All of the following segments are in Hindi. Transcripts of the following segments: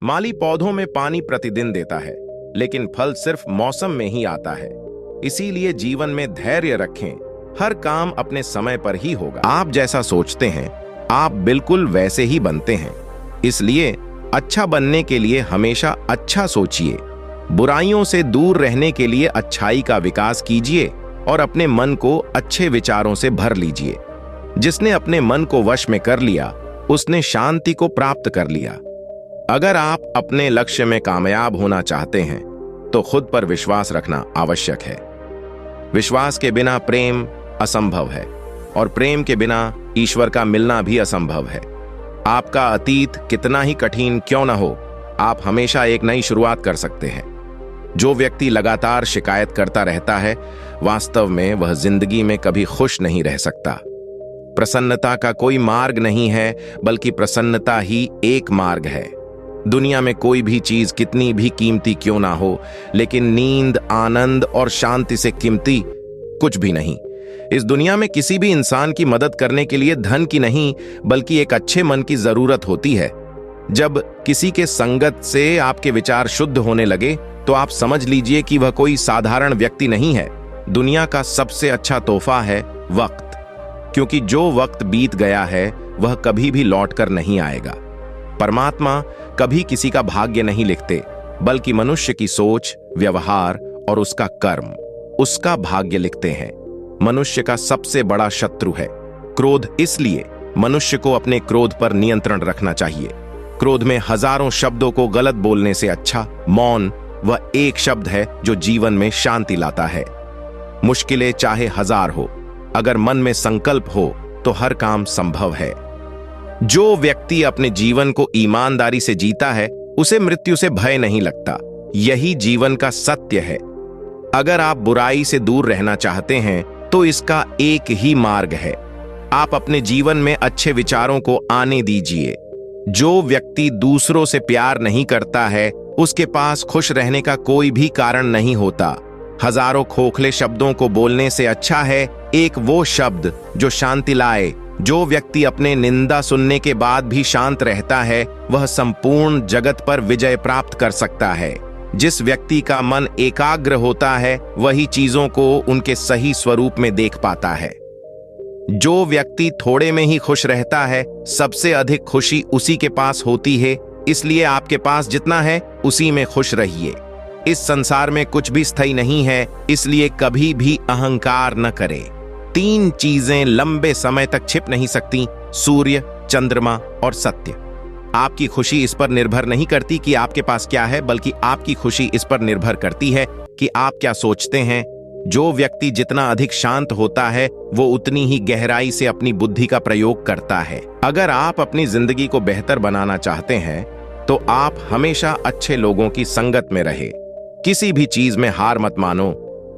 माली पौधों में पानी प्रतिदिन देता है, लेकिन फल सिर्फ मौसम में ही आता है। इसीलिए जीवन में धैर्य रखें, हर काम अपने समय पर ही होगा। आप जैसा सोचते हैं आप बिल्कुल वैसे ही बनते हैं। इसलिए अच्छा बनने के लिए हमेशा अच्छा सोचिए, बुराइयों से दूर रहने के लिए अच्छाई का विकास कीजिए और अपने मन को अच्छे विचारों से भर लीजिए। जिसने अपने मन को वश में कर लिया उसने शांति को प्राप्त कर लिया। अगर आप अपने लक्ष्य में कामयाब होना चाहते हैं तो खुद पर विश्वास रखना आवश्यक है। विश्वास के बिना प्रेम असंभव है और प्रेम के बिना ईश्वर का मिलना भी असंभव है। आपका अतीत कितना ही कठिन क्यों न हो, आप हमेशा एक नई शुरुआत कर सकते हैं। जो व्यक्ति लगातार शिकायत करता रहता है वास्तव में वह जिंदगी में कभी खुश नहीं रह सकता। प्रसन्नता का कोई मार्ग नहीं है, बल्कि प्रसन्नता ही एक मार्ग है। दुनिया में कोई भी चीज कितनी भी कीमती क्यों ना हो, लेकिन नींद, आनंद और शांति से कीमती कुछ भी नहीं। इस दुनिया में किसी भी इंसान की मदद करने के लिए धन की नहीं, बल्कि एक अच्छे मन की जरूरत होती है। जब किसी के संगत से आपके विचार शुद्ध होने लगे तो आप समझ लीजिए कि वह कोई साधारण व्यक्ति नहीं है। दुनिया का सबसे अच्छा तोहफा है वक्त, क्योंकि जो वक्त बीत गया है वह कभी भी लौटकर नहीं आएगा। परमात्मा कभी किसी का भाग्य नहीं लिखते, बल्कि मनुष्य की सोच, व्यवहार और उसका कर्म उसका भाग्य लिखते हैं। मनुष्य का सबसे बड़ा शत्रु है क्रोध, इसलिए मनुष्य को अपने क्रोध पर नियंत्रण रखना चाहिए। क्रोध में हजारों शब्दों को गलत बोलने से अच्छा मौन वह एक शब्द है जो जीवन में शांति लाता है। मुश्किलें चाहे हजार हो, अगर मन में संकल्प हो तो हर काम संभव है। जो व्यक्ति अपने जीवन को ईमानदारी से जीता है उसे मृत्यु से भय नहीं लगता। यही जीवन का सत्य है। अगर आप बुराई से दूर रहना चाहते हैं तो इसका एक ही मार्ग है, आप अपने जीवन में अच्छे विचारों को आने दीजिए। जो व्यक्ति दूसरों से प्यार नहीं करता है उसके पास खुश रहने का कोई भी कारण नहीं होता। हजारों खोखले शब्दों को बोलने से अच्छा है एक वो शब्द जो शांति लाए। जो व्यक्ति अपने निंदा सुनने के बाद भी शांत रहता है वह संपूर्ण जगत पर विजय प्राप्त कर सकता है। जिस व्यक्ति का मन एकाग्र होता है वही चीजों को उनके सही स्वरूप में देख पाता है। जो व्यक्ति थोड़े में ही खुश रहता है सबसे अधिक खुशी उसी के पास होती है। इसलिए आपके पास जितना है उसी में खुश रहिए। इस संसार में कुछ भी स्थायी नहीं है, इसलिए कभी भी अहंकार न करें। 3 चीजें लंबे समय तक छिप नहीं सकती, सूर्य, चंद्रमा और सत्य। आपकी खुशी इस पर निर्भर नहीं करती कि आपके पास क्या है, बल्कि आपकी खुशी इस पर निर्भर करती है कि आप क्या सोचते हैं। जो व्यक्ति जितना अधिक शांत होता है वो उतनी ही गहराई से अपनी बुद्धि का प्रयोग करता है। अगर आप अपनी जिंदगी को बेहतर बनाना चाहते हैं तो आप हमेशा अच्छे लोगों की संगत में रहे। किसी भी चीज में हार मत मानो,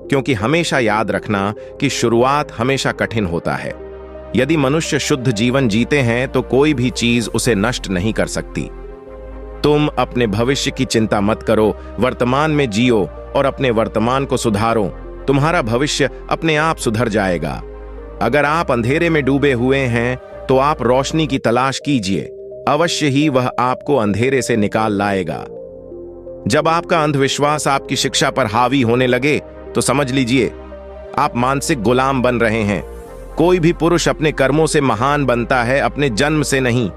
क्योंकि हमेशा याद रखना कि शुरुआत हमेशा कठिन होता है। यदि मनुष्य शुद्ध जीवन जीते हैं तो कोई भी चीज उसे नष्ट नहीं कर सकती। तुम अपने भविष्य की चिंता मत करो, वर्तमान में जियो और अपने वर्तमान को सुधारो। तुम्हारा भविष्य अपने आप सुधर जाएगा। अगर आप अंधेरे में डूबे हुए हैं तो आप रोशनी की तलाश कीजिए, अवश्य ही वह आपको अंधेरे से निकाल लाएगा। जब आपका अंधविश्वास आपकी शिक्षा पर हावी होने लगे तो समझ लीजिए आप मानसिक गुलाम बन रहे हैं। कोई भी पुरुष अपने कर्मों से महान बनता है, अपने जन्म से नहीं।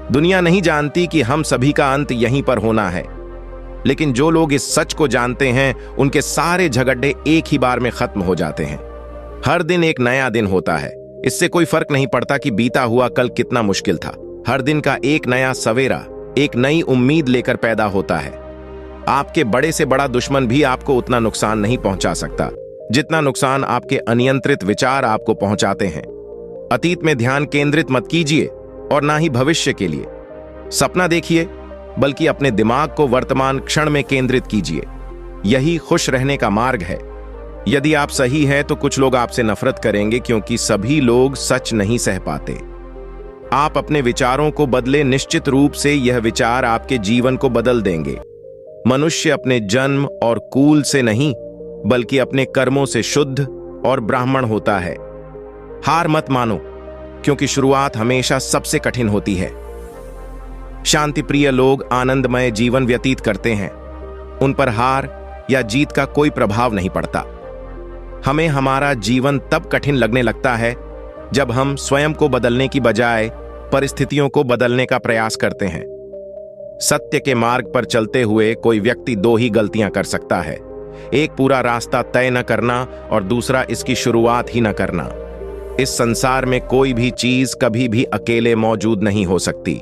दुनिया नहीं जानती कि हम सभी का अंत यहीं पर होना है, लेकिन जो लोग इस सच को जानते हैं उनके सारे झगड़े एक ही बार में खत्म हो जाते हैं। हर दिन एक नया दिन होता है, इससे कोई फर्क नहीं पड़ता कि बीता हुआ कल कितना मुश्किल था। हर दिन का एक नया सवेरा एक नई उम्मीद लेकर पैदा होता है। आपके बड़े से बड़ा दुश्मन भी आपको उतना नुकसान नहीं पहुंचा सकता जितना नुकसान आपके अनियंत्रित विचार आपको पहुंचाते हैं। अतीत में ध्यान केंद्रित मत कीजिए और ना ही भविष्य के लिए सपना देखिए, बल्कि अपने दिमाग को वर्तमान क्षण में केंद्रित कीजिए। यही खुश रहने का मार्ग है। यदि आप सही हैं तो कुछ लोग आपसे नफरत करेंगे, क्योंकि सभी लोग सच नहीं सह पाते। आप अपने विचारों को बदले, निश्चित रूप से यह विचार आपके जीवन को बदल देंगे। मनुष्य अपने जन्म और कुल से नहीं, बल्कि अपने कर्मों से शुद्ध और ब्राह्मण होता है। हार मत मानो, क्योंकि शुरुआत हमेशा सबसे कठिन होती है। शांतिप्रिय लोग आनंदमय जीवन व्यतीत करते हैं। उन पर हार या जीत का कोई प्रभाव नहीं पड़ता। हमें हमारा जीवन तब कठिन लगने लगता है जब हम स्वयं को बदलने की बजाय परिस्थितियों को बदलने का प्रयास करते हैं। सत्य के मार्ग पर चलते हुए कोई व्यक्ति दो ही गलतियां कर सकता है, एक पूरा रास्ता तय न करना और दूसरा इसकी शुरुआत ही न करना। इस संसार में कोई भी चीज कभी भी अकेले मौजूद नहीं हो सकती।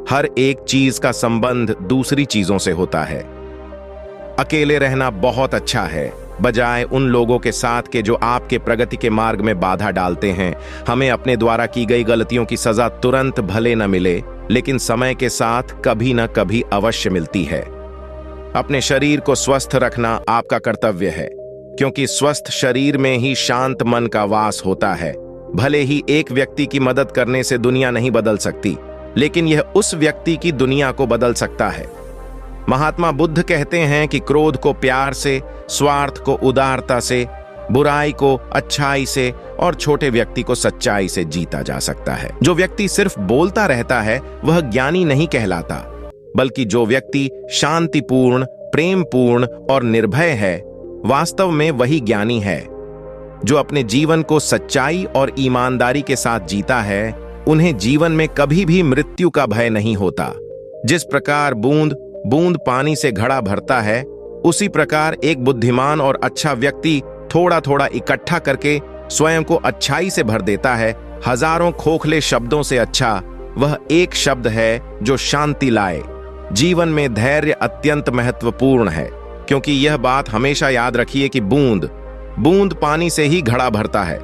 हर एक चीज का संबंध दूसरी चीजों से होता है। अकेले रहना बहुत अच्छा है, बजाय उन लोगों के साथ के जो आपके प्रगति के मार्ग में बाधा डालते हैं। हमें अपने द्वारा की गई गलतियों की सजा तुरंत भले न मिले, लेकिन समय के साथ कभी न कभी अवश्य मिलती है। अपने शरीर को स्वस्थ रखना आपका कर्तव्य है, क्योंकि स्वस्थ शरीर में ही शांत मन का वास होता है। भले ही एक व्यक्ति की मदद करने से दुनिया नहीं बदल सकती, लेकिन यह उस व्यक्ति की दुनिया को बदल सकता है। महात्मा बुद्ध कहते हैं कि क्रोध को प्यार से, स्वार्थ को उदारता से, बुराई को अच्छाई से और छोटे व्यक्ति को सच्चाई से जीता जा सकता है। जो व्यक्ति सिर्फ बोलता रहता है वह ज्ञानी नहीं कहलाता, बल्कि जो व्यक्ति शांतिपूर्ण, प्रेमपूर्ण और निर्भय है, वास्तव में वही ज्ञानी है। जो अपने जीवन को सच्चाई और ईमानदारी के साथ जीता है, उन्हें जीवन में कभी भी मृत्यु का भय नहीं होता। जिस प्रकार बूंद बूंद पानी से घड़ा भरता है, उसी प्रकार एक बुद्धिमान और अच्छा व्यक्ति थोड़ा थोड़ा इकट्ठा करके स्वयं को अच्छाई से भर देता है। हजारों खोखले शब्दों से अच्छा वह एक शब्द है जो शांति लाए। जीवन में धैर्य अत्यंत महत्वपूर्ण है, क्योंकि यह बात हमेशा याद रखिए कि बूंद बूंद पानी से ही घड़ा भरता है।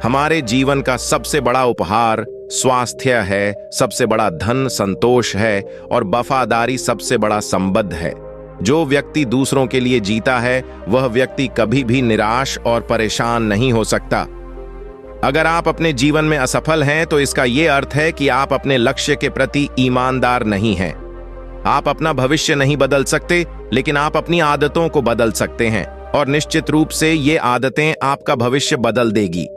हमारे जीवन का सबसे बड़ा उपहार स्वास्थ्य है, सबसे बड़ा धन संतोष है और वफादारी सबसे बड़ा संबंध है। जो व्यक्ति दूसरों के लिए जीता है, वह व्यक्ति कभी भी निराश और परेशान नहीं हो सकता। अगर आप अपने जीवन में असफल हैं, तो इसका यह अर्थ है कि आप अपने लक्ष्य के प्रति ईमानदार नहीं हैं। आप अपना भविष्य नहीं बदल सकते, लेकिन आप अपनी आदतों को बदल सकते हैं, और निश्चित रूप से ये आदतें आपका भविष्य बदल देगी।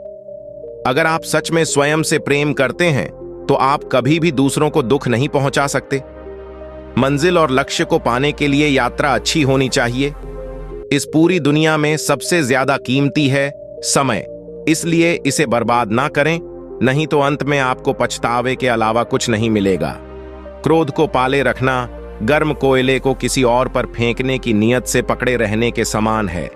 अगर आप सच में स्वयं से प्रेम करते हैं, तो आप कभी भी दूसरों को दुख नहीं पहुंचा सकते। मंजिल और लक्ष्य को पाने के लिए यात्रा अच्छी होनी चाहिए। इस पूरी दुनिया में सबसे ज्यादा कीमती है समय, इसलिए इसे बर्बाद ना करें, नहीं तो अंत में आपको पछतावे के अलावा कुछ नहीं मिलेगा। क्रोध को पाले रखना गर्म कोयले को किसी और पर फेंकने की नीयत से पकड़े रहने के समान है।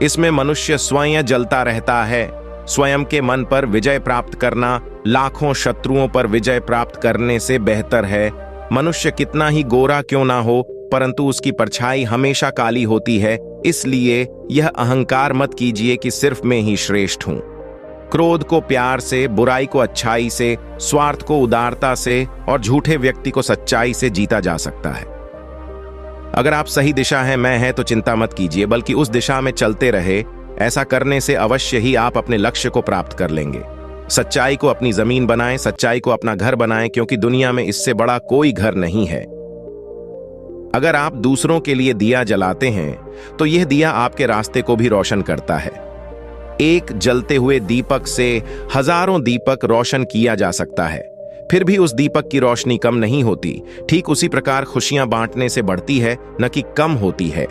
इसमें मनुष्य स्वयं जलता रहता है। स्वयं के मन पर विजय प्राप्त करना लाखों शत्रुओं पर विजय प्राप्त करने से बेहतर है। मनुष्य कितना ही गोरा क्यों ना हो, परंतु उसकी परछाई हमेशा काली होती है। इसलिए यह अहंकार मत कीजिए कि सिर्फ मैं ही श्रेष्ठ हूं। क्रोध को प्यार से, बुराई को अच्छाई से, स्वार्थ को उदारता से और झूठे व्यक्ति को सच्चाई से जीता जा सकता है। अगर आप सही दिशा में तो चिंता मत कीजिए, बल्कि उस दिशा में चलते रहे। ऐसा करने से अवश्य ही आप अपने लक्ष्य को प्राप्त कर लेंगे। सच्चाई को अपनी जमीन बनाएं, सच्चाई को अपना घर बनाएं, क्योंकि दुनिया में इससे बड़ा कोई घर नहीं है। अगर आप दूसरों के लिए दिया जलाते हैं, तो यह दिया आपके रास्ते को भी रोशन करता है। एक जलते हुए दीपक से हजारों दीपक रोशन किया जा सकता है, फिर भी उस दीपक की रोशनी कम नहीं होती। ठीक उसी प्रकार खुशियां बांटने से बढ़ती है, न कि कम होती है।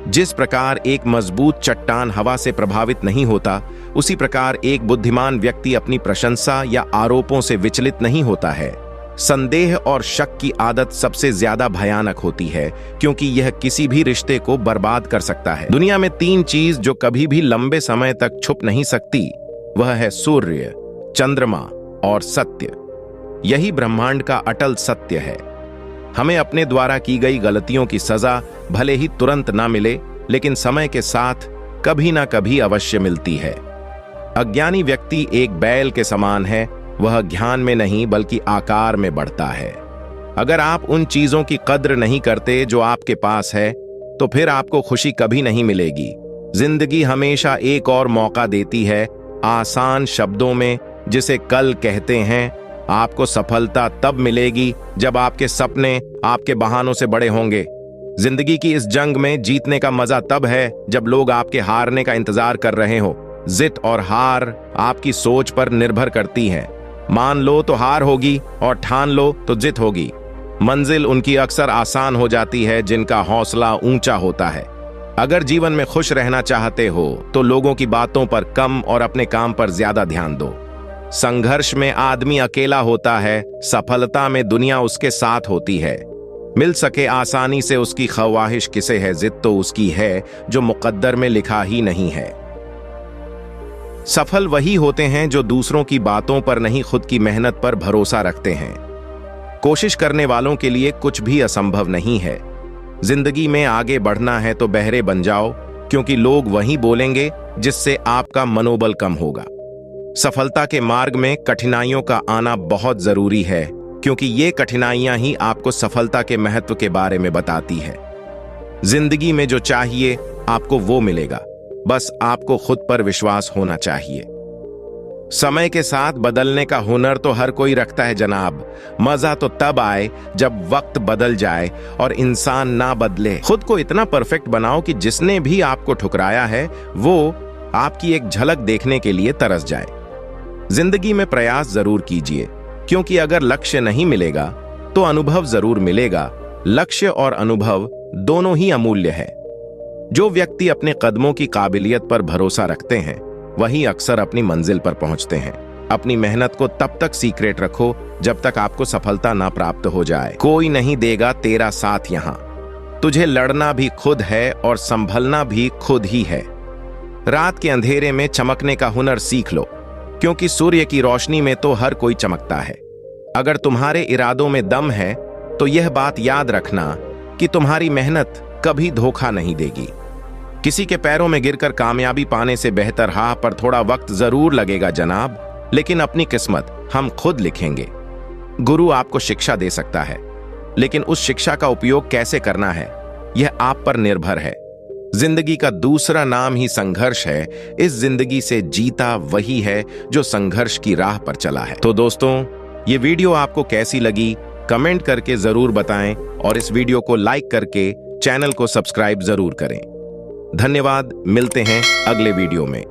जिस प्रकार एक मजबूत चट्टान हवा से प्रभावित नहीं होता, उसी प्रकार एक बुद्धिमान व्यक्ति अपनी प्रशंसा या आरोपों से विचलित नहीं होता है। संदेह और शक की आदत सबसे ज्यादा भयानक होती है, क्योंकि यह किसी भी रिश्ते को बर्बाद कर सकता है। दुनिया में तीन चीज जो कभी भी लंबे समय तक छुप नहीं सकती, वह है सूर्य, चंद्रमा और सत्य। यही ब्रह्मांड का अटल सत्य है। हमें अपने द्वारा की गई गलतियों की सजा भले ही तुरंत ना मिले, लेकिन समय के साथ कभी ना कभी अवश्य मिलती है। अज्ञानी व्यक्ति एक बैल के समान है, वह ज्ञान में नहीं बल्कि आकार में बढ़ता है। अगर आप उन चीजों की कद्र नहीं करते जो आपके पास है, तो फिर आपको खुशी कभी नहीं मिलेगी। जिंदगी हमेशा एक और मौका देती है, आसान शब्दों में जिसे कल कहते हैं। आपको सफलता तब मिलेगी जब आपके सपने आपके बहानों से बड़े होंगे। जिंदगी की इस जंग में जीतने का मजा तब है जब लोग आपके हारने का इंतजार कर रहे हो। जीत और हार आपकी सोच पर निर्भर करती है। मान लो तो हार होगी और ठान लो तो जीत होगी। मंजिल उनकी अक्सर आसान हो जाती है जिनका हौसला ऊंचा होता है। अगर जीवन में खुश रहना चाहते हो तो लोगों की बातों पर कम और अपने काम पर ज्यादा ध्यान दो। संघर्ष में आदमी अकेला होता है, सफलता में दुनिया उसके साथ होती है। मिल सके आसानी से उसकी ख्वाहिश किसे है, जिद तो उसकी है जो मुकद्दर में लिखा ही नहीं है। सफल वही होते हैं जो दूसरों की बातों पर नहीं, खुद की मेहनत पर भरोसा रखते हैं। कोशिश करने वालों के लिए कुछ भी असंभव नहीं है। जिंदगी में आगे बढ़ना है तो बहरे बन जाओ, क्योंकि लोग वही बोलेंगे जिससे आपका मनोबल कम होगा। सफलता के मार्ग में कठिनाइयों का आना बहुत जरूरी है, क्योंकि ये कठिनाइयां ही आपको सफलता के महत्व के बारे में बताती है। जिंदगी में जो चाहिए आपको वो मिलेगा, बस आपको खुद पर विश्वास होना चाहिए। समय के साथ बदलने का हुनर तो हर कोई रखता है जनाब। मजा तो तब आए जब वक्त बदल जाए और इंसान ना बदले। खुद को इतना परफेक्ट बनाओ कि जिसने भी आपको ठुकराया है वो आपकी एक झलक देखने के लिए तरस जाए। जिंदगी में प्रयास जरूर कीजिए, क्योंकि अगर लक्ष्य नहीं मिलेगा तो अनुभव जरूर मिलेगा। लक्ष्य और अनुभव दोनों ही अमूल्य है। जो व्यक्ति अपने कदमों की काबिलियत पर भरोसा रखते हैं वही अक्सर अपनी मंजिल पर पहुंचते हैं। अपनी मेहनत को तब तक सीक्रेट रखो जब तक आपको सफलता ना प्राप्त हो जाए। कोई नहीं देगा तेरा साथ यहां। तुझे लड़ना भी खुद है और संभलना भी खुद ही है। रात के अंधेरे में चमकने का हुनर सीख लो, क्योंकि सूर्य की रोशनी में तो हर कोई चमकता है। अगर तुम्हारे इरादों में दम है तो यह बात याद रखना कि तुम्हारी मेहनत कभी धोखा नहीं देगी। किसी के पैरों में गिरकर कामयाबी पाने से बेहतर राह पर थोड़ा वक्त जरूर लगेगा जनाब, लेकिन अपनी किस्मत हम खुद लिखेंगे। गुरु आपको शिक्षा दे सकता है, लेकिन उस शिक्षा का उपयोग कैसे करना है यह आप पर निर्भर है। जिंदगी का दूसरा नाम ही संघर्ष है। इस जिंदगी से जीता वही है जो संघर्ष की राह पर चला है। तो दोस्तों, ये वीडियो आपको कैसी लगी कमेंट करके जरूर बताएं और इस वीडियो को लाइक करके चैनल को सब्सक्राइब जरूर करें। धन्यवाद। मिलते हैं अगले वीडियो में।